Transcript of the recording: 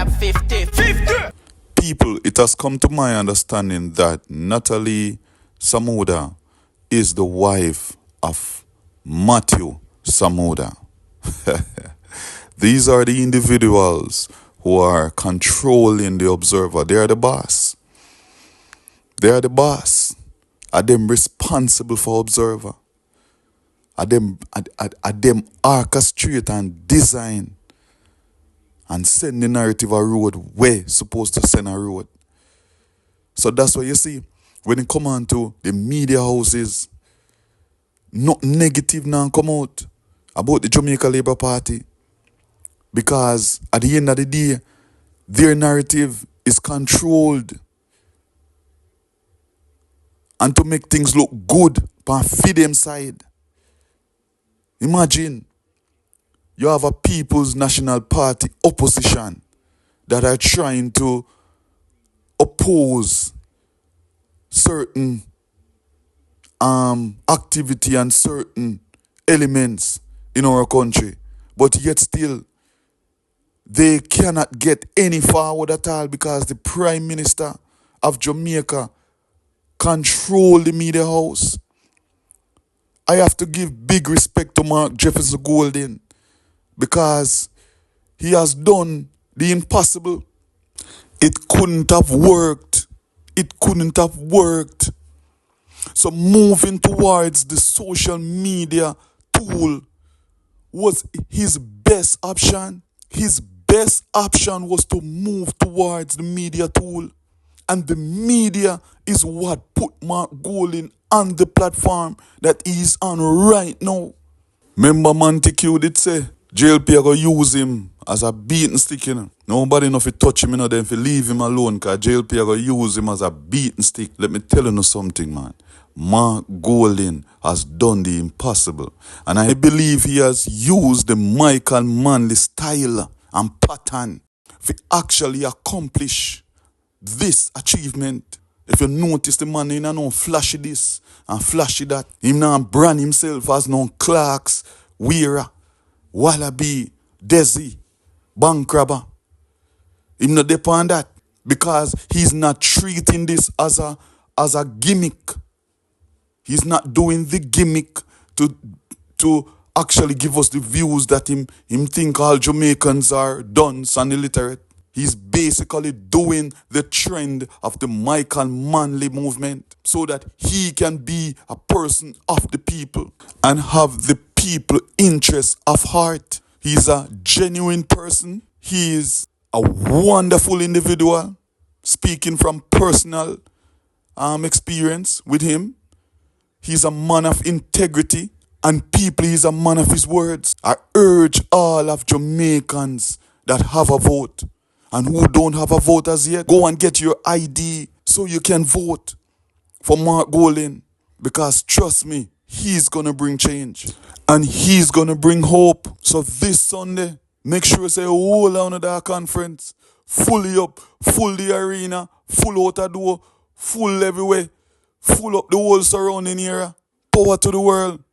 top 50. 50! People, it has come to my understanding that Natalie Samuda is the wife of Matthew Samuda. These are the individuals who are controlling the Observer. They are the boss. They are the boss. Are them responsible for Observer? Are them orchestrate and design and send the narrative a road where supposed to send a road? So that's why you see, when it come on to the media houses, not negative now come out about the Jamaica Labour Party. Because at the end of the day, their narrative is controlled. And to make things look good on them side. Imagine, you have a People's National Party opposition that are trying to oppose certain activity and certain elements in our country. But yet still, they cannot get any forward at all because the Prime Minister of Jamaica control the media house. I have to give big respect to Mark Jefferson Golden because he has done the impossible. It couldn't have worked. It couldn't have worked. So moving towards the social media tool was his best option. His best option was to move towards the media tool. And the media is what put Mark Golden on the platform that he's on right now. Remember Montague did say, JLP are going to use him as a beating stick, you know. Nobody know if you touch him, you know, then if you leave him alone, because JLP are going to use him as a beating stick. Let me tell you something, man. Mark Golden has done the impossible. And I believe he has used the Michael Manley style and pattern to actually accomplish this achievement. If you notice the man, he no flashy this and flashy that. He not brand himself as no Clarks, Weira, Wallaby, Desi, bank robber. He not depend that because he's not treating this as a gimmick. He's not doing the gimmick to actually give us the views that him think all Jamaicans are dunce and illiterate. He's basically doing the trend of the Michael Manley movement so that he can be a person of the people and have the people interests of heart. He's a genuine person. He is a wonderful individual. Speaking from personal experience with him, he's a man of integrity and people, he's a man of his words. I urge all of Jamaicans that have a vote and who don't have a vote as yet, go and get your ID so you can vote for Mark Golden. Because trust me, he's going to bring change. And he's going to bring hope. So this Sunday, make sure you say whole on that conference. Fully up, full the arena, full out the door, full everywhere. Full up the whole surrounding area. Power to the world.